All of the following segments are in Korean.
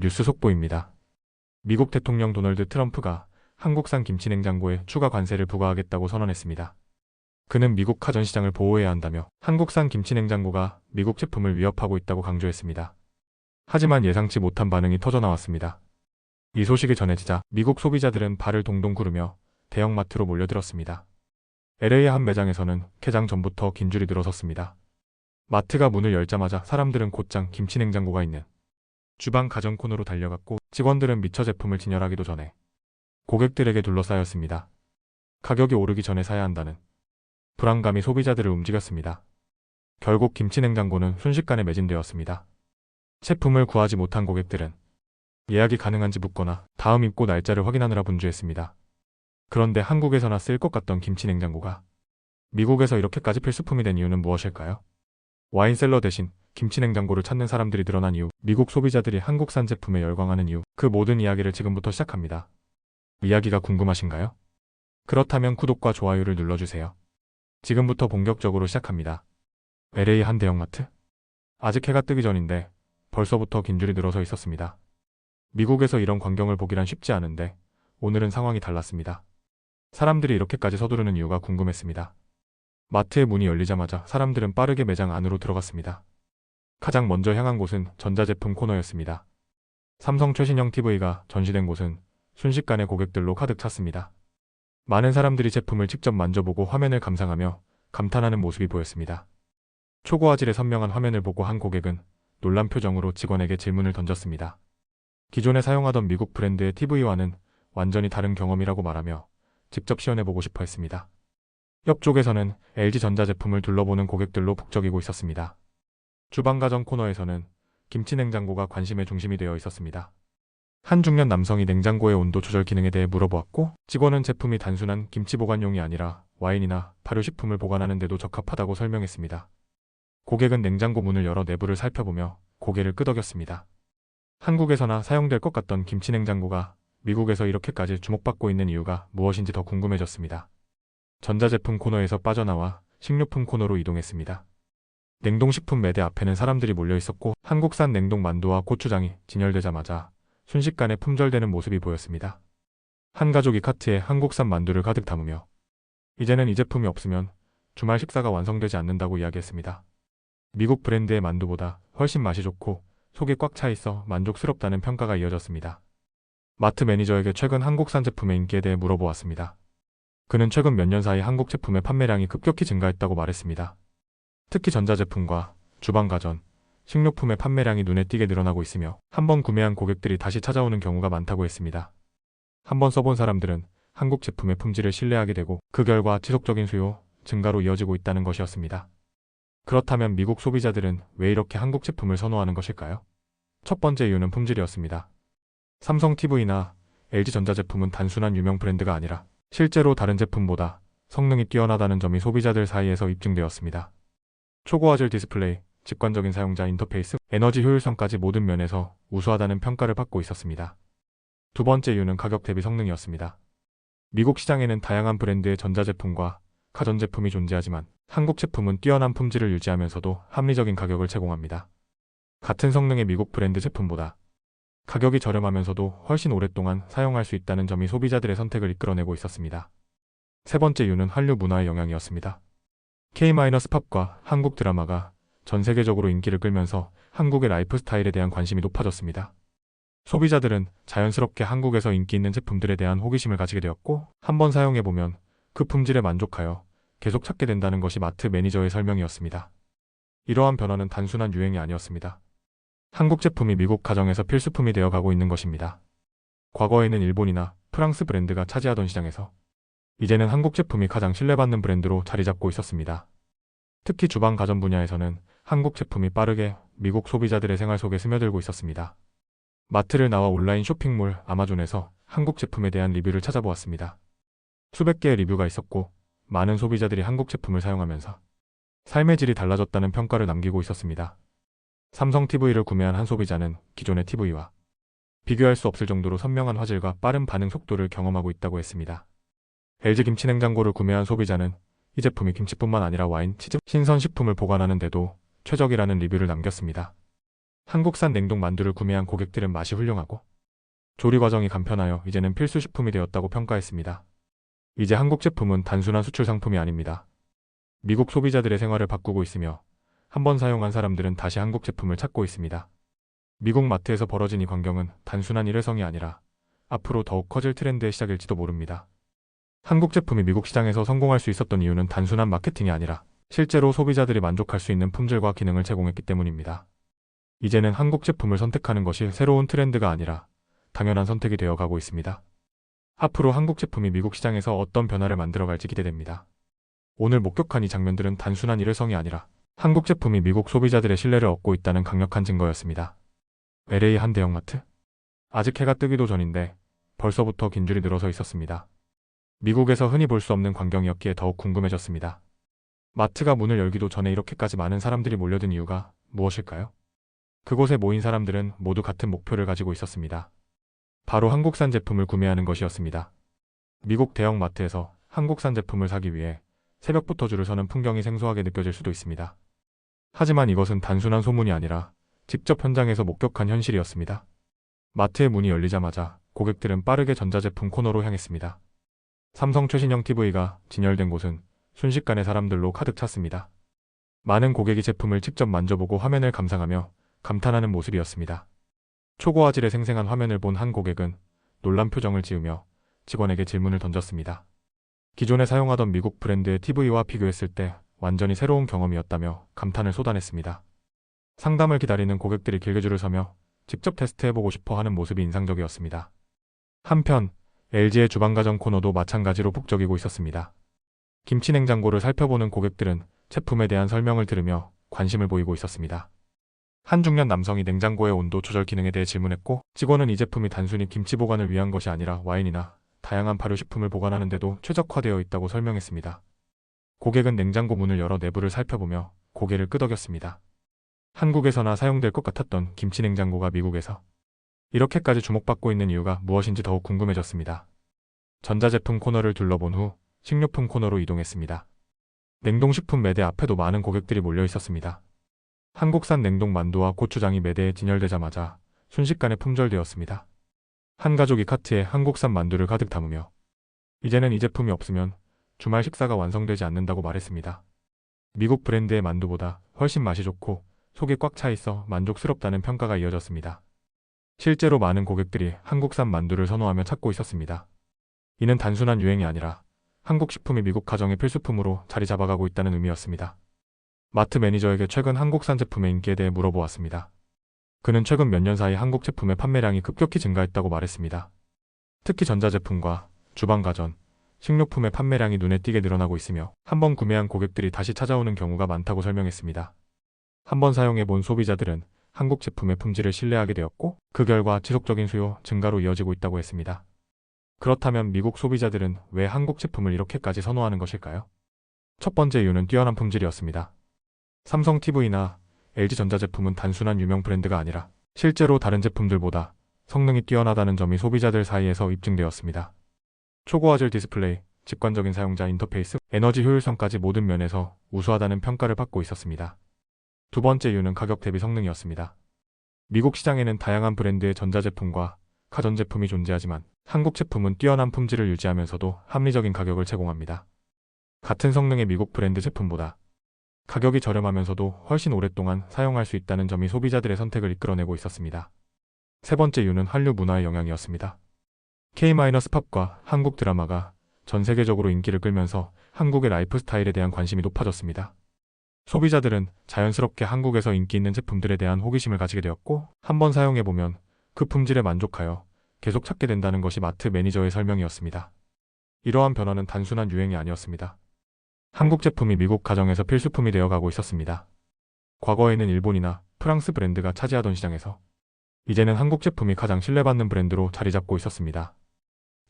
뉴스 속보입니다. 미국 대통령 도널드 트럼프가 한국산 김치냉장고에 추가 관세를 부과하겠다고 선언했습니다. 그는 미국 가전시장을 보호해야 한다며 한국산 김치냉장고가 미국 제품을 위협하고 있다고 강조했습니다. 하지만 예상치 못한 반응이 터져나왔습니다. 이 소식이 전해지자 미국 소비자들은 발을 동동 구르며 대형마트로 몰려들었습니다. LA의 한 매장에서는 개장 전부터 긴 줄이 늘어섰습니다. 마트가 문을 열자마자 사람들은 곧장 김치냉장고가 있는 주방 가전 코너로 달려갔고, 직원들은 미처 제품을 진열하기도 전에 고객들에게 둘러싸였습니다. 가격이 오르기 전에 사야 한다는 불안감이 소비자들을 움직였습니다. 결국 김치냉장고는 순식간에 매진되었습니다. 제품을 구하지 못한 고객들은 예약이 가능한지 묻거나 다음 입고 날짜를 확인하느라 분주했습니다. 그런데 한국에서나 쓸 것 같던 김치냉장고가 미국에서 이렇게까지 필수품이 된 이유는 무엇일까요? 와인셀러 대신 김치냉장고를 찾는 사람들이 늘어난 이유, 미국 소비자들이 한국산 제품에 열광하는 이유, 그 모든 이야기를 지금부터 시작합니다. 이야기가 궁금하신가요? 그렇다면 구독과 좋아요를 눌러주세요. 지금부터 본격적으로 시작합니다. LA 한 대형마트? 아직 해가 뜨기 전인데 벌써부터 긴 줄이 늘어서 있었습니다. 미국에서 이런 광경을 보기란 쉽지 않은데 오늘은 상황이 달랐습니다. 사람들이 이렇게까지 서두르는 이유가 궁금했습니다. 마트의 문이 열리자마자 사람들은 빠르게 매장 안으로 들어갔습니다. 가장 먼저 향한 곳은 전자제품 코너였습니다. 삼성 최신형 TV가 전시된 곳은 순식간에 고객들로 가득 찼습니다. 많은 사람들이 제품을 직접 만져보고 화면을 감상하며 감탄하는 모습이 보였습니다. 초고화질의 선명한 화면을 보고 한 고객은 놀란 표정으로 직원에게 질문을 던졌습니다. 기존에 사용하던 미국 브랜드의 TV와는 완전히 다른 경험이라고 말하며 직접 시연해보고 싶어 했습니다. 옆쪽에서는 LG전자 제품을 둘러보는 고객들로 북적이고 있었습니다. 주방가전 코너에서는 김치냉장고가 관심의 중심이 되어 있었습니다. 한 중년 남성이 냉장고의 온도 조절 기능에 대해 물어보았고, 직원은 제품이 단순한 김치 보관용이 아니라 와인이나 발효식품을 보관하는 데도 적합하다고 설명했습니다. 고객은 냉장고 문을 열어 내부를 살펴보며 고개를 끄덕였습니다. 한국에서나 사용될 것 같던 김치냉장고가 미국에서 이렇게까지 주목받고 있는 이유가 무엇인지 더 궁금해졌습니다. 전자제품 코너에서 빠져나와 식료품 코너로 이동했습니다. 냉동식품 매대 앞에는 사람들이 몰려 있었고, 한국산 냉동 만두와 고추장이 진열되자마자 순식간에 품절되는 모습이 보였습니다. 한 가족이 카트에 한국산 만두를 가득 담으며 이제는 이 제품이 없으면 주말 식사가 완성되지 않는다고 이야기했습니다. 미국 브랜드의 만두보다 훨씬 맛이 좋고 속이 꽉 차 있어 만족스럽다는 평가가 이어졌습니다. 마트 매니저에게 최근 한국산 제품의 인기에 대해 물어보았습니다. 그는 최근 몇 년 사이 한국 제품의 판매량이 급격히 증가했다고 말했습니다. 특히 전자제품과 주방가전, 식료품의 판매량이 눈에 띄게 늘어나고 있으며 한번 구매한 고객들이 다시 찾아오는 경우가 많다고 했습니다. 한번 써본 사람들은 한국 제품의 품질을 신뢰하게 되고 그 결과 지속적인 수요 증가로 이어지고 있다는 것이었습니다. 그렇다면 미국 소비자들은 왜 이렇게 한국 제품을 선호하는 것일까요? 첫 번째 이유는 품질이었습니다. 삼성 TV나 LG전자 제품은 단순한 유명 브랜드가 아니라 실제로 다른 제품보다 성능이 뛰어나다는 점이 소비자들 사이에서 입증되었습니다. 초고화질 디스플레이, 직관적인 사용자 인터페이스, 에너지 효율성까지 모든 면에서 우수하다는 평가를 받고 있었습니다. 두 번째 이유는 가격 대비 성능이었습니다. 미국 시장에는 다양한 브랜드의 전자제품과 가전제품이 존재하지만 한국 제품은 뛰어난 품질을 유지하면서도 합리적인 가격을 제공합니다. 같은 성능의 미국 브랜드 제품보다 가격이 저렴하면서도 훨씬 오랫동안 사용할 수 있다는 점이 소비자들의 선택을 이끌어내고 있었습니다. 세 번째 이유는 한류 문화의 영향이었습니다. K-팝과 한국 드라마가 전 세계적으로 인기를 끌면서 한국의 라이프 스타일에 대한 관심이 높아졌습니다. 소비자들은 자연스럽게 한국에서 인기 있는 제품들에 대한 호기심을 가지게 되었고, 한번 사용해보면 그 품질에 만족하여 계속 찾게 된다는 것이 마트 매니저의 설명이었습니다. 이러한 변화는 단순한 유행이 아니었습니다. 한국 제품이 미국 가정에서 필수품이 되어가고 있는 것입니다. 과거에는 일본이나 프랑스 브랜드가 차지하던 시장에서 이제는 한국 제품이 가장 신뢰받는 브랜드로 자리 잡고 있었습니다. 특히 주방 가전 분야에서는 한국 제품이 빠르게 미국 소비자들의 생활 속에 스며들고 있었습니다. 마트를 나와 온라인 쇼핑몰 아마존에서 한국 제품에 대한 리뷰를 찾아보았습니다. 수백 개의 리뷰가 있었고 많은 소비자들이 한국 제품을 사용하면서 삶의 질이 달라졌다는 평가를 남기고 있었습니다. 삼성 TV를 구매한 한 소비자는 기존의 TV와 비교할 수 없을 정도로 선명한 화질과 빠른 반응 속도를 경험하고 있다고 했습니다. LG 김치냉장고를 구매한 소비자는 이 제품이 김치뿐만 아니라 와인, 치즈, 신선식품을 보관하는 데도 최적이라는 리뷰를 남겼습니다. 한국산 냉동 만두를 구매한 고객들은 맛이 훌륭하고 조리 과정이 간편하여 이제는 필수 식품이 되었다고 평가했습니다. 이제 한국 제품은 단순한 수출 상품이 아닙니다. 미국 소비자들의 생활을 바꾸고 있으며 한번 사용한 사람들은 다시 한국 제품을 찾고 있습니다. 미국 마트에서 벌어진 이 광경은 단순한 일회성이 아니라 앞으로 더욱 커질 트렌드의 시작일지도 모릅니다. 한국 제품이 미국 시장에서 성공할 수 있었던 이유는 단순한 마케팅이 아니라 실제로 소비자들이 만족할 수 있는 품질과 기능을 제공했기 때문입니다. 이제는 한국 제품을 선택하는 것이 새로운 트렌드가 아니라 당연한 선택이 되어 가고 있습니다. 앞으로 한국 제품이 미국 시장에서 어떤 변화를 만들어갈지 기대됩니다. 오늘 목격한 이 장면들은 단순한 일회성이 아니라 한국 제품이 미국 소비자들의 신뢰를 얻고 있다는 강력한 증거였습니다. LA 한 대형마트? 아직 해가 뜨기도 전인데 벌써부터 긴 줄이 늘어서 있었습니다. 미국에서 흔히 볼 수 없는 광경이었기에 더욱 궁금해졌습니다. 마트가 문을 열기도 전에 이렇게까지 많은 사람들이 몰려든 이유가 무엇일까요? 그곳에 모인 사람들은 모두 같은 목표를 가지고 있었습니다. 바로 한국산 제품을 구매하는 것이었습니다. 미국 대형 마트에서 한국산 제품을 사기 위해 새벽부터 줄을 서는 풍경이 생소하게 느껴질 수도 있습니다. 하지만 이것은 단순한 소문이 아니라 직접 현장에서 목격한 현실이었습니다. 마트의 문이 열리자마자 고객들은 빠르게 전자제품 코너로 향했습니다. 삼성 최신형 TV가 진열된 곳은 순식간에 사람들로 가득 찼습니다. 많은 고객이 제품을 직접 만져보고 화면을 감상하며 감탄하는 모습이었습니다. 초고화질의 생생한 화면을 본 한 고객은 놀란 표정을 지으며 직원에게 질문을 던졌습니다. 기존에 사용하던 미국 브랜드의 TV와 비교했을 때 완전히 새로운 경험이었다며 감탄을 쏟아냈습니다. 상담을 기다리는 고객들이 길게 줄을 서며 직접 테스트해보고 싶어 하는 모습이 인상적이었습니다. 한편 LG의 주방가전 코너도 마찬가지로 북적이고 있었습니다. 김치 냉장고를 살펴보는 고객들은 제품에 대한 설명을 들으며 관심을 보이고 있었습니다. 한 중년 남성이 냉장고의 온도 조절 기능에 대해 질문했고, 직원은 이 제품이 단순히 김치 보관을 위한 것이 아니라 와인이나 다양한 발효식품을 보관하는 데도 최적화되어 있다고 설명했습니다. 고객은 냉장고 문을 열어 내부를 살펴보며 고개를 끄덕였습니다. 한국에서나 사용될 것 같았던 김치 냉장고가 미국에서 이렇게까지 주목받고 있는 이유가 무엇인지 더욱 궁금해졌습니다. 전자제품 코너를 둘러본 후 식료품 코너로 이동했습니다. 냉동식품 매대 앞에도 많은 고객들이 몰려 있었습니다. 한국산 냉동 만두와 고추장이 매대에 진열되자마자 순식간에 품절되었습니다. 한 가족이 카트에 한국산 만두를 가득 담으며 이제는 이 제품이 없으면 주말 식사가 완성되지 않는다고 말했습니다. 미국 브랜드의 만두보다 훨씬 맛이 좋고 속이 꽉 차 있어 만족스럽다는 평가가 이어졌습니다. 실제로 많은 고객들이 한국산 만두를 선호하며 찾고 있었습니다. 이는 단순한 유행이 아니라 한국 식품이 미국 가정의 필수품으로 자리 잡아가고 있다는 의미였습니다. 마트 매니저에게 최근 한국산 제품의 인기에 대해 물어보았습니다. 그는 최근 몇 년 사이 한국 제품의 판매량이 급격히 증가했다고 말했습니다. 특히 전자제품과 주방가전, 식료품의 판매량이 눈에 띄게 늘어나고 있으며 한번 구매한 고객들이 다시 찾아오는 경우가 많다고 설명했습니다. 한번 사용해본 소비자들은 한국 제품의 품질을 신뢰하게 되었고 그 결과 지속적인 수요 증가로 이어지고 있다고 했습니다. 그렇다면 미국 소비자들은 왜 한국 제품을 이렇게까지 선호하는 것일까요? 첫 번째 이유는 뛰어난 품질이었습니다. 삼성 TV나 LG전자 제품은 단순한 유명 브랜드가 아니라 실제로 다른 제품들보다 성능이 뛰어나다는 점이 소비자들 사이에서 입증되었습니다. 초고화질 디스플레이, 직관적인 사용자 인터페이스, 에너지 효율성까지 모든 면에서 우수하다는 평가를 받고 있었습니다. 두 번째 이유는 가격 대비 성능이었습니다. 미국 시장에는 다양한 브랜드의 전자제품과 가전제품이 존재하지만 한국 제품은 뛰어난 품질을 유지하면서도 합리적인 가격을 제공합니다. 같은 성능의 미국 브랜드 제품보다 가격이 저렴하면서도 훨씬 오랫동안 사용할 수 있다는 점이 소비자들의 선택을 이끌어내고 있었습니다. 세 번째 이유는 한류 문화의 영향이었습니다. K-팝과 한국 드라마가 전 세계적으로 인기를 끌면서 한국의 라이프 스타일에 대한 관심이 높아졌습니다. 소비자들은 자연스럽게 한국에서 인기 있는 제품들에 대한 호기심을 가지게 되었고 한번 사용해보면 그 품질에 만족하여 계속 찾게 된다는 것이 마트 매니저의 설명이었습니다. 이러한 변화는 단순한 유행이 아니었습니다. 한국 제품이 미국 가정에서 필수품이 되어가고 있었습니다. 과거에는 일본이나 프랑스 브랜드가 차지하던 시장에서 이제는 한국 제품이 가장 신뢰받는 브랜드로 자리 잡고 있었습니다.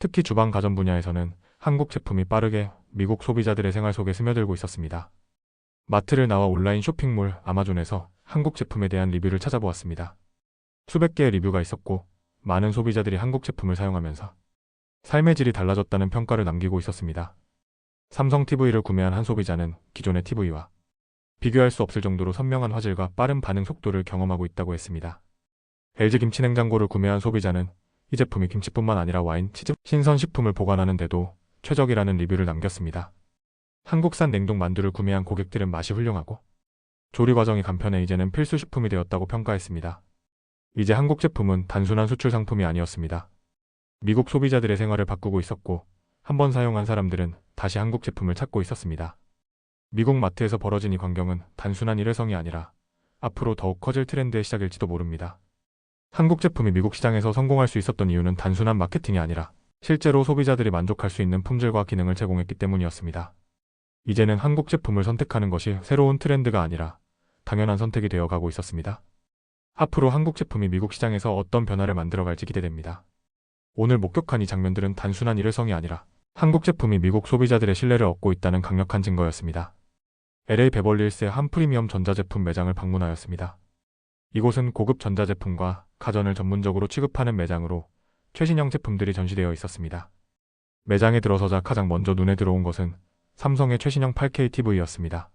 특히 주방 가전 분야에서는 한국 제품이 빠르게 미국 소비자들의 생활 속에 스며들고 있었습니다. 마트를 나와 온라인 쇼핑몰 아마존에서 한국 제품에 대한 리뷰를 찾아보았습니다. 수백 개의 리뷰가 있었고 많은 소비자들이 한국 제품을 사용하면서 삶의 질이 달라졌다는 평가를 남기고 있었습니다. 삼성 TV를 구매한 한 소비자는 기존의 TV와 비교할 수 없을 정도로 선명한 화질과 빠른 반응 속도를 경험하고 있다고 했습니다. LG 김치냉장고를 구매한 소비자는 이 제품이 김치뿐만 아니라 와인, 치즈, 신선식품을 보관하는 데도 최적이라는 리뷰를 남겼습니다. 한국산 냉동 만두를 구매한 고객들은 맛이 훌륭하고 조리 과정이 간편해 이제는 필수 식품이 되었다고 평가했습니다. 이제 한국 제품은 단순한 수출 상품이 아니었습니다. 미국 소비자들의 생활을 바꾸고 있었고 한번 사용한 사람들은 다시 한국 제품을 찾고 있었습니다. 미국 마트에서 벌어진 이 광경은 단순한 일회성이 아니라 앞으로 더욱 커질 트렌드의 시작일지도 모릅니다. 한국 제품이 미국 시장에서 성공할 수 있었던 이유는 단순한 마케팅이 아니라 실제로 소비자들이 만족할 수 있는 품질과 기능을 제공했기 때문이었습니다. 이제는 한국 제품을 선택하는 것이 새로운 트렌드가 아니라 당연한 선택이 되어 가고 있었습니다. 앞으로 한국 제품이 미국 시장에서 어떤 변화를 만들어갈지 기대됩니다. 오늘 목격한 이 장면들은 단순한 일회성이 아니라 한국 제품이 미국 소비자들의 신뢰를 얻고 있다는 강력한 증거였습니다. LA 베벌리힐스의 한 프리미엄 전자제품 매장을 방문하였습니다. 이곳은 고급 전자제품과 가전을 전문적으로 취급하는 매장으로 최신형 제품들이 전시되어 있었습니다. 매장에 들어서자 가장 먼저 눈에 들어온 것은 삼성의 최신형 8K TV였습니다.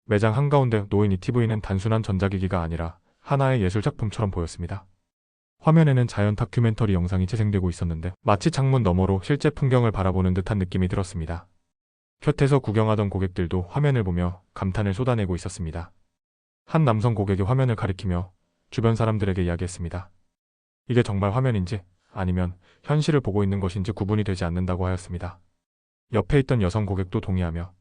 매장 한가운데 놓인 이 TV는 단순한 전자기기가 아니라 하나의 예술작품처럼 보였습니다. 화면에는 자연 다큐멘터리 영상이 재생되고 있었는데 마치 창문 너머로 실제 풍경을 바라보는 듯한 느낌이 들었습니다. 곁에서 구경하던 고객들도 화면을 보며 감탄을 쏟아내고 있었습니다. 한 남성 고객이 화면을 가리키며 주변 사람들에게 이야기했습니다. 이게 정말 화면인지 아니면 현실을 보고 있는 것인지 구분이 되지 않는다고 하였습니다. 옆에 있던 여성 고객도 동의하며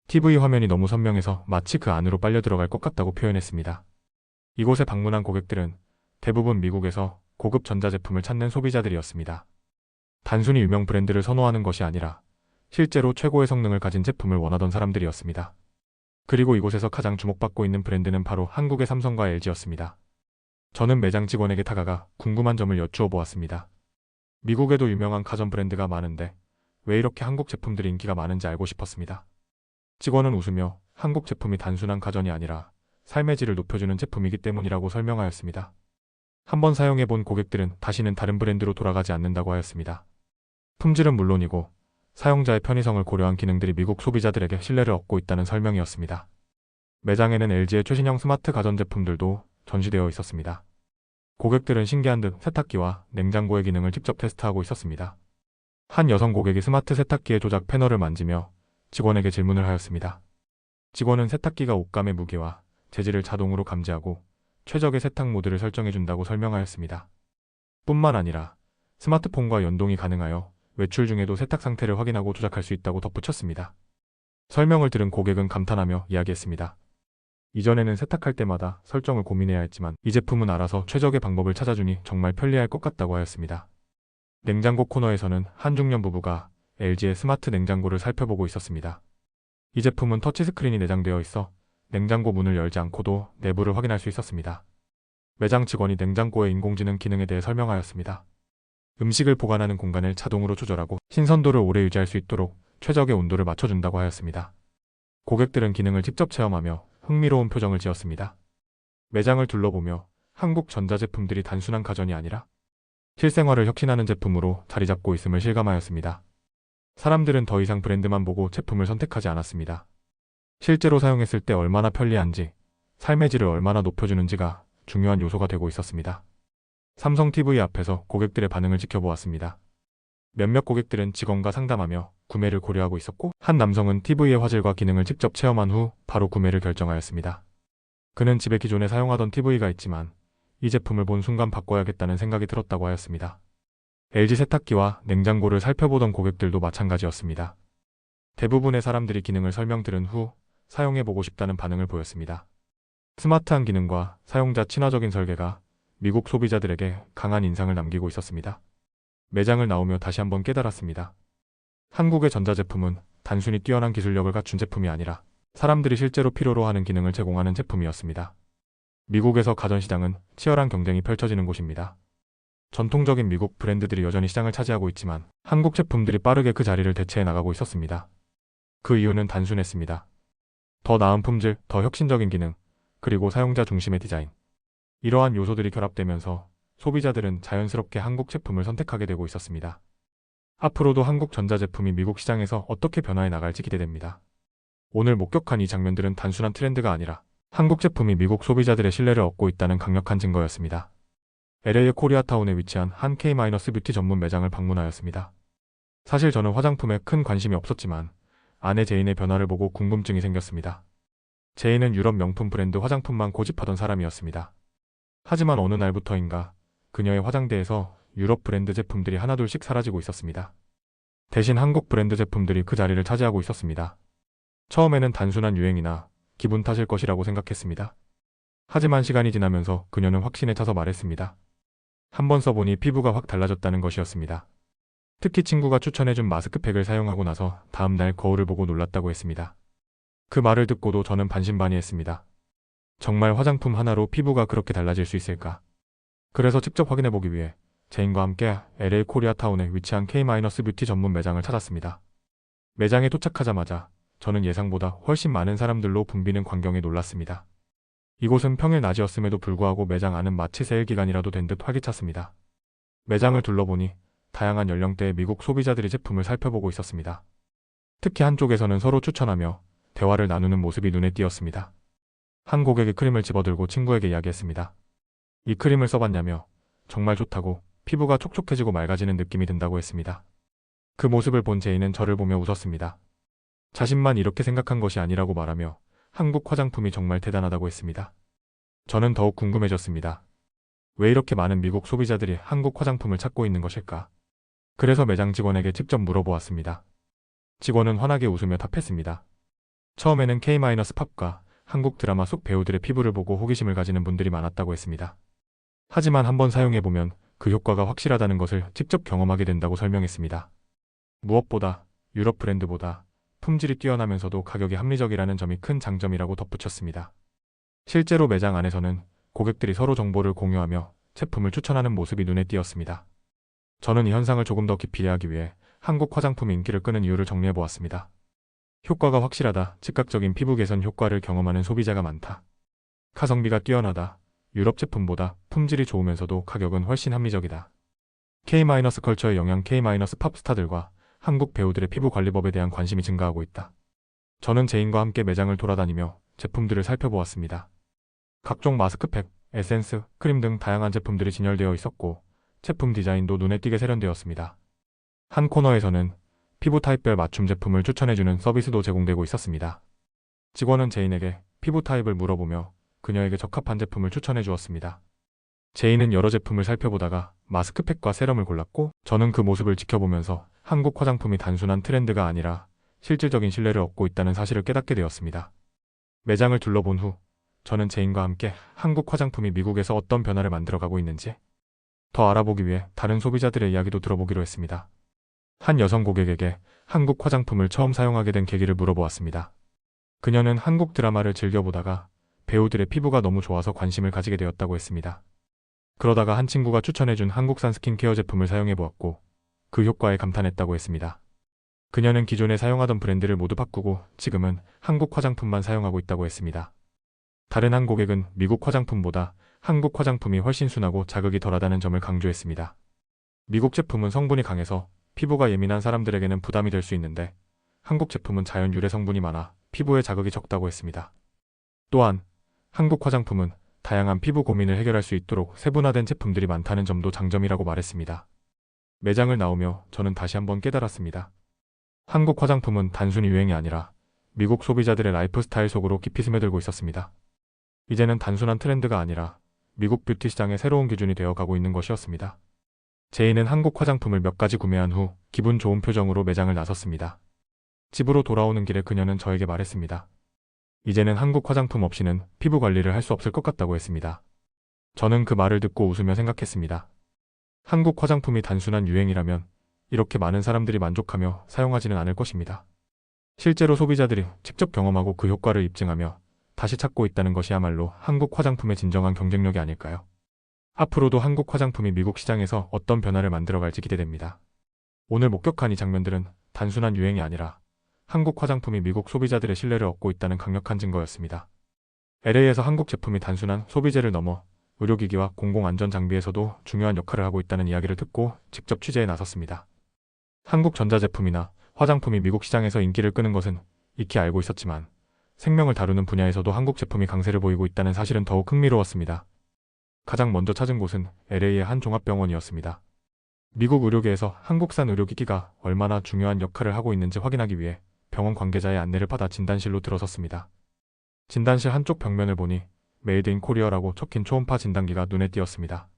TV 화면이 너무 선명해서 마치 그 안으로 빨려 들어갈 것 같다고 표현했습니다. 이곳에 방문한 고객들은 대부분 미국에서 고급 전자제품을 찾는 소비자들이었습니다. 단순히 유명 브랜드를 선호하는 것이 아니라 실제로 최고의 성능을 가진 제품을 원하던 사람들이었습니다. 그리고 이곳에서 가장 주목받고 있는 브랜드는 바로 한국의 삼성과 LG였습니다. 저는 매장 직원에게 다가가 궁금한 점을 여쭈어 보았습니다. 미국에도 유명한 가전 브랜드가 많은데 왜 이렇게 한국 제품들이 인기가 많은지 알고 싶었습니다. 직원은 웃으며 한국 제품이 단순한 가전이 아니라 삶의 질을 높여주는 제품이기 때문이라고 설명하였습니다. 한번 사용해본 고객들은 다시는 다른 브랜드로 돌아가지 않는다고 하였습니다. 품질은 물론이고 사용자의 편의성을 고려한 기능들이 미국 소비자들에게 신뢰를 얻고 있다는 설명이었습니다. 매장에는 LG의 최신형 스마트 가전제품들도 전시되어 있었습니다. 고객들은 신기한 듯 세탁기와 냉장고의 기능을 직접 테스트하고 있었습니다. 한 여성 고객이 스마트 세탁기의 조작 패널을 만지며 직원에게 질문을 하였습니다. 직원은 세탁기가 옷감의 무게와 재질을 자동으로 감지하고 최적의 세탁 모드를 설정해준다고 설명하였습니다. 뿐만 아니라 스마트폰과 연동이 가능하여 외출 중에도 세탁 상태를 확인하고 조작할 수 있다고 덧붙였습니다. 설명을 들은 고객은 감탄하며 이야기했습니다. 이전에는 세탁할 때마다 설정을 고민해야 했지만 이 제품은 알아서 최적의 방법을 찾아주니 정말 편리할 것 같다고 하였습니다. 냉장고 코너에서는 한 중년 부부가 LG의 스마트 냉장고를 살펴보고 있었습니다. 이 제품은 터치스크린이 내장되어 있어 냉장고 문을 열지 않고도 내부를 확인할 수 있었습니다. 매장 직원이 냉장고의 인공지능 기능에 대해 설명하였습니다. 음식을 보관하는 공간을 자동으로 조절하고 신선도를 오래 유지할 수 있도록 최적의 온도를 맞춰준다고 하였습니다. 고객들은 기능을 직접 체험하며 흥미로운 표정을 지었습니다. 매장을 둘러보며 한국 전자제품들이 단순한 가전이 아니라 실생활을 혁신하는 제품으로 자리 잡고 있음을 실감하였습니다. 사람들은 더 이상 브랜드만 보고 제품을 선택하지 않았습니다. 실제로 사용했을 때 얼마나 편리한지, 삶의 질을 얼마나 높여주는지가 중요한 요소가 되고 있었습니다. 삼성 TV 앞에서 고객들의 반응을 지켜보았습니다. 몇몇 고객들은 직원과 상담하며 구매를 고려하고 있었고 한 남성은 TV의 화질과 기능을 직접 체험한 후 바로 구매를 결정하였습니다. 그는 집에 기존에 사용하던 TV가 있지만 이 제품을 본 순간 바꿔야겠다는 생각이 들었다고 하였습니다. LG 세탁기와 냉장고를 살펴보던 고객들도 마찬가지였습니다. 대부분의 사람들이 기능을 설명들은 후 사용해보고 싶다는 반응을 보였습니다. 스마트한 기능과 사용자 친화적인 설계가 미국 소비자들에게 강한 인상을 남기고 있었습니다. 매장을 나오며 다시 한번 깨달았습니다. 한국의 전자제품은 단순히 뛰어난 기술력을 갖춘 제품이 아니라 사람들이 실제로 필요로 하는 기능을 제공하는 제품이었습니다. 미국에서 가전시장은 치열한 경쟁이 펼쳐지는 곳입니다. 전통적인 미국 브랜드들이 여전히 시장을 차지하고 있지만 한국 제품들이 빠르게 그 자리를 대체해 나가고 있었습니다. 그 이유는 단순했습니다. 더 나은 품질, 더 혁신적인 기능, 그리고 사용자 중심의 디자인. 이러한 요소들이 결합되면서 소비자들은 자연스럽게 한국 제품을 선택하게 되고 있었습니다. 앞으로도 한국 전자제품이 미국 시장에서 어떻게 변화해 나갈지 기대됩니다. 오늘 목격한 이 장면들은 단순한 트렌드가 아니라 한국 제품이 미국 소비자들의 신뢰를 얻고 있다는 강력한 증거였습니다. LA의 코리아타운에 위치한 한 K-뷰티 전문 매장을 방문하였습니다. 사실 저는 화장품에 큰 관심이 없었지만 아내 제인의 변화를 보고 궁금증이 생겼습니다. 제인은 유럽 명품 브랜드 화장품만 고집하던 사람이었습니다. 하지만 어느 날부터인가 그녀의 화장대에서 유럽 브랜드 제품들이 하나둘씩 사라지고 있었습니다. 대신 한국 브랜드 제품들이 그 자리를 차지하고 있었습니다. 처음에는 단순한 유행이나 기분 탓일 것이라고 생각했습니다. 하지만 시간이 지나면서 그녀는 확신에 차서 말했습니다. 한번 써보니 피부가 확 달라졌다는 것이었습니다. 특히 친구가 추천해준 마스크팩을 사용하고 나서 다음날 거울을 보고 놀랐다고 했습니다. 그 말을 듣고도 저는 반신반의했습니다. 정말 화장품 하나로 피부가 그렇게 달라질 수 있을까? 그래서 직접 확인해보기 위해 제인과 함께 LA 코리아타운에 위치한 K-뷰티 전문 매장을 찾았습니다. 매장에 도착하자마자 저는 예상보다 훨씬 많은 사람들로 붐비는 광경에 놀랐습니다. 이곳은 평일 낮이었음에도 불구하고 매장 안은 마치 세일 기간이라도 된 듯 활기찼습니다. 매장을 둘러보니 다양한 연령대의 미국 소비자들이 제품을 살펴보고 있었습니다. 특히 한쪽에서는 서로 추천하며 대화를 나누는 모습이 눈에 띄었습니다. 한 고객이 크림을 집어들고 친구에게 이야기했습니다. 이 크림을 써봤냐며 정말 좋다고 피부가 촉촉해지고 맑아지는 느낌이 든다고 했습니다. 그 모습을 본 제이는 저를 보며 웃었습니다. 자신만 이렇게 생각한 것이 아니라고 말하며 한국 화장품이 정말 대단하다고 했습니다. 저는 더욱 궁금해졌습니다. 왜 이렇게 많은 미국 소비자들이 한국 화장품을 찾고 있는 것일까? 그래서 매장 직원에게 직접 물어보았습니다. 직원은 환하게 웃으며 답했습니다. 처음에는 K-팝과 한국 드라마 속 배우들의 피부를 보고 호기심을 가지는 분들이 많았다고 했습니다. 하지만 한번 사용해보면 그 효과가 확실하다는 것을 직접 경험하게 된다고 설명했습니다. 무엇보다 유럽 브랜드보다 품질이 뛰어나면서도 가격이 합리적이라는 점이 큰 장점이라고 덧붙였습니다. 실제로 매장 안에서는 고객들이 서로 정보를 공유하며 제품을 추천하는 모습이 눈에 띄었습니다. 저는 이 현상을 조금 더 깊이 이해하기 위해 한국 화장품이 인기를 끄는 이유를 정리해보았습니다. 효과가 확실하다, 즉각적인 피부 개선 효과를 경험하는 소비자가 많다. 가성비가 뛰어나다, 유럽 제품보다 품질이 좋으면서도 가격은 훨씬 합리적이다. K-컬처의 영향 K-팝 스타들과 한국 배우들의 피부 관리법에 대한 관심이 증가하고 있다. 저는 제인과 함께 매장을 돌아다니며 제품들을 살펴보았습니다. 각종 마스크팩, 에센스, 크림 등 다양한 제품들이 진열되어 있었고 제품 디자인도 눈에 띄게 세련되었습니다. 한 코너에서는 피부 타입별 맞춤 제품을 추천해주는 서비스도 제공되고 있었습니다. 직원은 제인에게 피부 타입을 물어보며 그녀에게 적합한 제품을 추천해 주었습니다. 제인은 여러 제품을 살펴보다가 마스크팩과 세럼을 골랐고 저는 그 모습을 지켜보면서 한국 화장품이 단순한 트렌드가 아니라 실질적인 신뢰를 얻고 있다는 사실을 깨닫게 되었습니다. 매장을 둘러본 후 저는 제인과 함께 한국 화장품이 미국에서 어떤 변화를 만들어가고 있는지 더 알아보기 위해 다른 소비자들의 이야기도 들어보기로 했습니다. 한 여성 고객에게 한국 화장품을 처음 사용하게 된 계기를 물어보았습니다. 그녀는 한국 드라마를 즐겨보다가 배우들의 피부가 너무 좋아서 관심을 가지게 되었다고 했습니다. 그러다가 한 친구가 추천해준 한국산 스킨케어 제품을 사용해보았고 그 효과에 감탄했다고 했습니다. 그녀는 기존에 사용하던 브랜드를 모두 바꾸고 지금은 한국 화장품만 사용하고 있다고 했습니다. 다른 한 고객은 미국 화장품보다 한국 화장품이 훨씬 순하고 자극이 덜하다는 점을 강조했습니다. 미국 제품은 성분이 강해서 피부가 예민한 사람들에게는 부담이 될 수 있는데 한국 제품은 자연 유래 성분이 많아 피부에 자극이 적다고 했습니다. 또한 한국 화장품은 다양한 피부 고민을 해결할 수 있도록 세분화된 제품들이 많다는 점도 장점이라고 말했습니다. 매장을 나오며 저는 다시 한번 깨달았습니다. 한국 화장품은 단순히 유행이 아니라 미국 소비자들의 라이프 스타일 속으로 깊이 스며들고 있었습니다. 이제는 단순한 트렌드가 아니라 미국 뷰티 시장의 새로운 기준이 되어가고 있는 것이었습니다. 제이는 한국 화장품을 몇 가지 구매한 후 기분 좋은 표정으로 매장을 나섰습니다. 집으로 돌아오는 길에 그녀는 저에게 말했습니다. 이제는 한국 화장품 없이는 피부 관리를 할 수 없을 것 같다고 했습니다. 저는 그 말을 듣고 웃으며 생각했습니다. 한국 화장품이 단순한 유행이라면 이렇게 많은 사람들이 만족하며 사용하지는 않을 것입니다. 실제로 소비자들이 직접 경험하고 그 효과를 입증하며 다시 찾고 있다는 것이야말로 한국 화장품의 진정한 경쟁력이 아닐까요? 앞으로도 한국 화장품이 미국 시장에서 어떤 변화를 만들어갈지 기대됩니다. 오늘 목격한 이 장면들은 단순한 유행이 아니라 한국 화장품이 미국 소비자들의 신뢰를 얻고 있다는 강력한 증거였습니다. LA에서 한국 제품이 단순한 소비재를 넘어 의료기기와 공공안전 장비에서도 중요한 역할을 하고 있다는 이야기를 듣고 직접 취재에 나섰습니다. 한국 전자제품이나 화장품이 미국 시장에서 인기를 끄는 것은 익히 알고 있었지만 생명을 다루는 분야에서도 한국 제품이 강세를 보이고 있다는 사실은 더욱 흥미로웠습니다. 가장 먼저 찾은 곳은 LA의 한 종합병원이었습니다. 미국 의료계에서 한국산 의료기기가 얼마나 중요한 역할을 하고 있는지 확인하기 위해 병원 관계자의 안내를 받아 진단실로 들어섰습니다. 진단실 한쪽 벽면을 보니 메이드 인 코리아라고 적힌 초음파 진단기가 눈에 띄었습니다.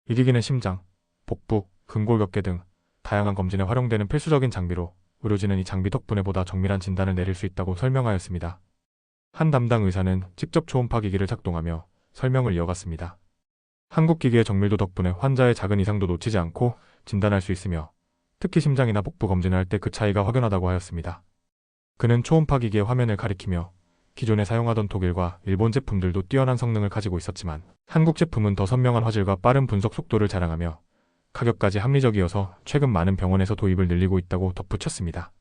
이 기기는 심장, 복부, 근골격계 등 다양한 검진에 활용되는 필수적인 장비로 의료진은 이 장비 덕분에 보다 정밀한 진단을 내릴 수 있다고 설명하였습니다. 한 담당 의사는 직접 초음파 기기를 작동하며 설명을 이어갔습니다. 한국 기기의 정밀도 덕분에 환자의 작은 이상도 놓치지 않고 진단할 수 있으며 특히 심장이나 복부 검진을 할 때 그 차이가 확연하다고 하였습니다. 그는 초음파 기기의 화면을 가리키며 기존에 사용하던 독일과 일본 제품들도 뛰어난 성능을 가지고 있었지만 한국 제품은 더 선명한 화질과 빠른 분석 속도를 자랑하며 가격까지 합리적이어서 최근 많은 병원에서 도입을 늘리고 있다고 덧붙였습니다.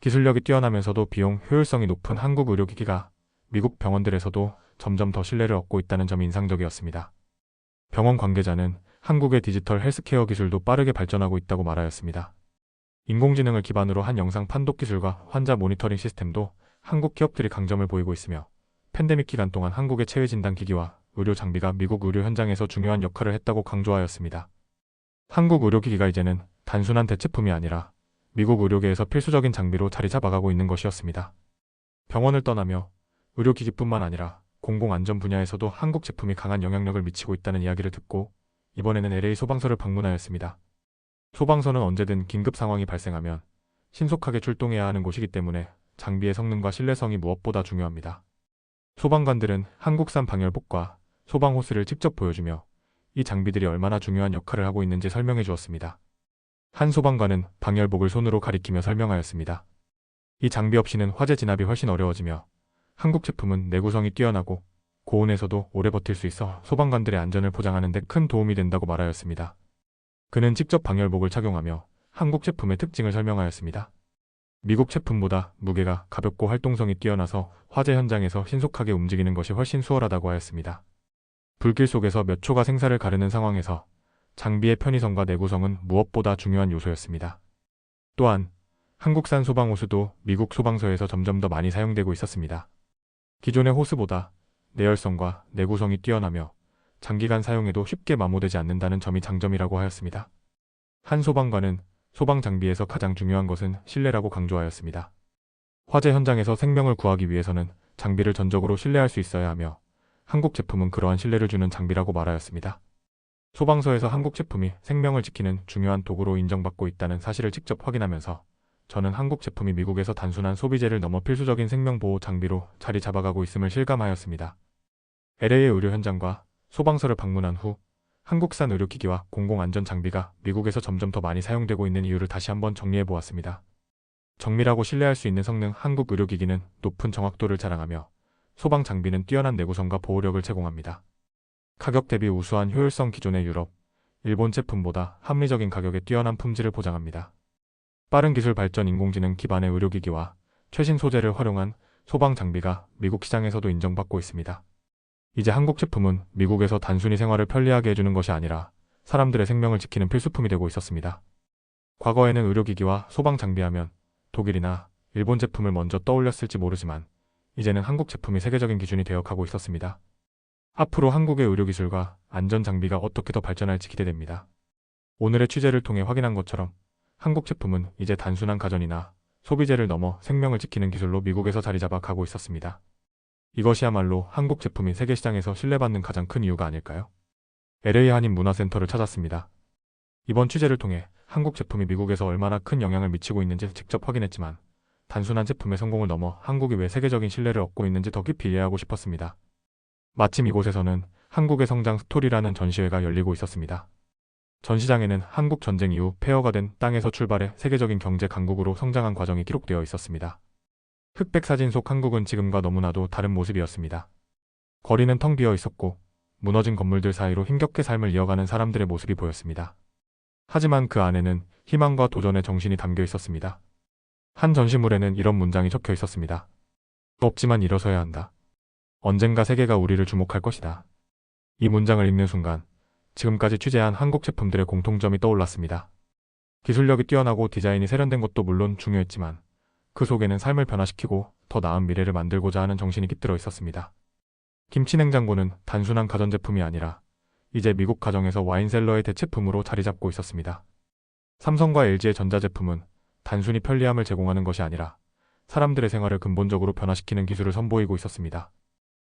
기술력이 뛰어나면서도 비용 효율성이 높은 한국 의료기기가 미국 병원들에서도 점점 더 신뢰를 얻고 있다는 점이 인상적이었습니다. 병원 관계자는 한국의 디지털 헬스케어 기술도 빠르게 발전하고 있다고 말하였습니다. 인공지능을 기반으로 한 영상 판독 기술과 환자 모니터링 시스템도 한국 기업들이 강점을 보이고 있으며 팬데믹 기간 동안 한국의 체외 진단 기기와 의료 장비가 미국 의료 현장에서 중요한 역할을 했다고 강조하였습니다. 한국 의료기기가 이제는 단순한 대체품이 아니라 미국 의료계에서 필수적인 장비로 자리 잡아가고 있는 것이었습니다. 병원을 떠나며 의료기기뿐만 아니라 공공안전 분야에서도 한국 제품이 강한 영향력을 미치고 있다는 이야기를 듣고 이번에는 LA 소방서를 방문하였습니다. 소방서는 언제든 긴급 상황이 발생하면 신속하게 출동해야 하는 곳이기 때문에 장비의 성능과 신뢰성이 무엇보다 중요합니다. 소방관들은 한국산 방열복과 소방호스를 직접 보여주며 이 장비들이 얼마나 중요한 역할을 하고 있는지 설명해 주었습니다. 한 소방관은 방열복을 손으로 가리키며 설명하였습니다. 이 장비 없이는 화재 진압이 훨씬 어려워지며 한국 제품은 내구성이 뛰어나고 고온에서도 오래 버틸 수 있어 소방관들의 안전을 보장하는 데 큰 도움이 된다고 말하였습니다. 그는 직접 방열복을 착용하며 한국 제품의 특징을 설명하였습니다. 미국 제품보다 무게가 가볍고 활동성이 뛰어나서 화재 현장에서 신속하게 움직이는 것이 훨씬 수월하다고 하였습니다. 불길 속에서 몇 초가 생사를 가르는 상황에서 장비의 편의성과 내구성은 무엇보다 중요한 요소였습니다. 또한 한국산 소방호스도 미국 소방서에서 점점 더 많이 사용되고 있었습니다. 기존의 호스보다 내열성과 내구성이 뛰어나며 장기간 사용해도 쉽게 마모되지 않는다는 점이 장점이라고 하였습니다. 한 소방관은 소방 장비에서 가장 중요한 것은 신뢰라고 강조하였습니다. 화재 현장에서 생명을 구하기 위해서는 장비를 전적으로 신뢰할 수 있어야 하며 한국 제품은 그러한 신뢰를 주는 장비라고 말하였습니다. 소방서에서 한국 제품이 생명을 지키는 중요한 도구로 인정받고 있다는 사실을 직접 확인하면서 저는 한국 제품이 미국에서 단순한 소비재를 넘어 필수적인 생명보호 장비로 자리 잡아가고 있음을 실감하였습니다. LA의 의료 현장과 소방서를 방문한 후 한국산 의료기기와 공공안전 장비가 미국에서 점점 더 많이 사용되고 있는 이유를 다시 한번 정리해보았습니다. 정밀하고 신뢰할 수 있는 성능 한국 의료기기는 높은 정확도를 자랑하며 소방 장비는 뛰어난 내구성과 보호력을 제공합니다. 가격 대비 우수한 효율성 기존의 유럽, 일본 제품보다 합리적인 가격에 뛰어난 품질을 보장합니다. 빠른 기술 발전 인공지능 기반의 의료기기와 최신 소재를 활용한 소방 장비가 미국 시장에서도 인정받고 있습니다. 이제 한국 제품은 미국에서 단순히 생활을 편리하게 해주는 것이 아니라 사람들의 생명을 지키는 필수품이 되고 있었습니다. 과거에는 의료기기와 소방 장비하면 독일이나 일본 제품을 먼저 떠올렸을지 모르지만 이제는 한국 제품이 세계적인 기준이 되어 가고 있었습니다. 앞으로 한국의 의료기술과 안전장비가 어떻게 더 발전할지 기대됩니다. 오늘의 취재를 통해 확인한 것처럼 한국 제품은 이제 단순한 가전이나 소비재를 넘어 생명을 지키는 기술로 미국에서 자리 잡아 가고 있었습니다. 이것이야말로 한국 제품이 세계 시장에서 신뢰받는 가장 큰 이유가 아닐까요? LA 한인문화센터를 찾았습니다. 이번 취재를 통해 한국 제품이 미국에서 얼마나 큰 영향을 미치고 있는지 직접 확인했지만 단순한 제품의 성공을 넘어 한국이 왜 세계적인 신뢰를 얻고 있는지 더 깊이 이해하고 싶었습니다. 마침 이곳에서는 한국의 성장 스토리라는 전시회가 열리고 있었습니다. 전시장에는 한국 전쟁 이후 폐허가 된 땅에서 출발해 세계적인 경제 강국으로 성장한 과정이 기록되어 있었습니다. 흑백 사진 속 한국은 지금과 너무나도 다른 모습이었습니다. 거리는 텅 비어 있었고 무너진 건물들 사이로 힘겹게 삶을 이어가는 사람들의 모습이 보였습니다. 하지만 그 안에는 희망과 도전의 정신이 담겨 있었습니다. 한 전시물에는 이런 문장이 적혀 있었습니다. 없지만 일어서야 한다. 언젠가 세계가 우리를 주목할 것이다. 이 문장을 읽는 순간 지금까지 취재한 한국 제품들의 공통점이 떠올랐습니다. 기술력이 뛰어나고 디자인이 세련된 것도 물론 중요했지만 그 속에는 삶을 변화시키고 더 나은 미래를 만들고자 하는 정신이 깃들어 있었습니다. 김치냉장고는 단순한 가전제품이 아니라 이제 미국 가정에서 와인셀러의 대체품으로 자리 잡고 있었습니다. 삼성과 LG의 전자제품은 단순히 편리함을 제공하는 것이 아니라 사람들의 생활을 근본적으로 변화시키는 기술을 선보이고 있었습니다.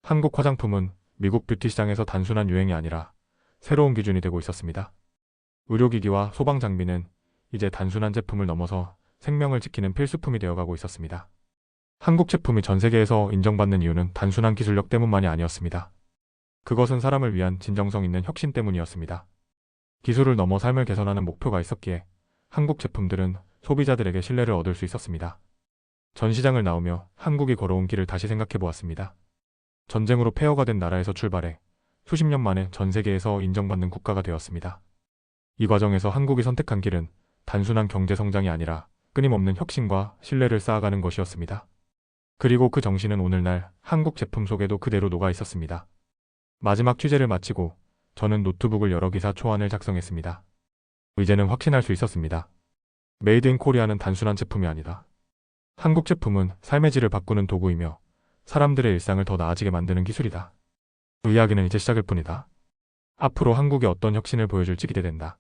한국 화장품은 미국 뷰티 시장에서 단순한 유행이 아니라 새로운 기준이 되고 있었습니다. 의료기기와 소방장비는 이제 단순한 제품을 넘어서 생명을 지키는 필수품이 되어가고 있었습니다. 한국 제품이 전 세계에서 인정받는 이유는 단순한 기술력 때문만이 아니었습니다. 그것은 사람을 위한 진정성 있는 혁신 때문이었습니다. 기술을 넘어 삶을 개선하는 목표가 있었기에 한국 제품들은 소비자들에게 신뢰를 얻을 수 있었습니다. 전 시장을 나오며 한국이 걸어온 길을 다시 생각해 보았습니다. 전쟁으로 폐허가 된 나라에서 출발해 수십 년 만에 전 세계에서 인정받는 국가가 되었습니다. 이 과정에서 한국이 선택한 길은 단순한 경제 성장이 아니라 끊임없는 혁신과 신뢰를 쌓아가는 것이었습니다. 그리고 그 정신은 오늘날 한국 제품 속에도 그대로 녹아 있었습니다. 마지막 취재를 마치고 저는 노트북을 열어 기사 초안을 작성했습니다. 이제는 확신할 수 있었습니다. 메이드 인 코리아는 단순한 제품이 아니다. 한국 제품은 삶의 질을 바꾸는 도구이며 사람들의 일상을 더 나아지게 만드는 기술이다. 이야기는 이제 시작일 뿐이다. 앞으로 한국이 어떤 혁신을 보여줄지 기대된다.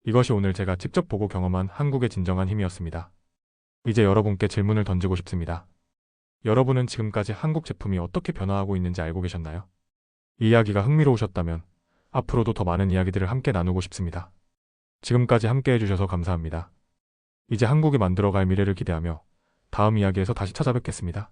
이것이 오늘 제가 직접 보고 경험한 한국의 진정한 힘이었습니다. 이제 여러분께 질문을 던지고 싶습니다. 여러분은 지금까지 한국 제품이 어떻게 변화하고 있는지 알고 계셨나요? 이 이야기가 흥미로우셨다면 앞으로도 더 많은 이야기들을 함께 나누고 싶습니다. 지금까지 함께 해주셔서 감사합니다. 이제 한국이 만들어갈 미래를 기대하며 다음 이야기에서 다시 찾아뵙겠습니다.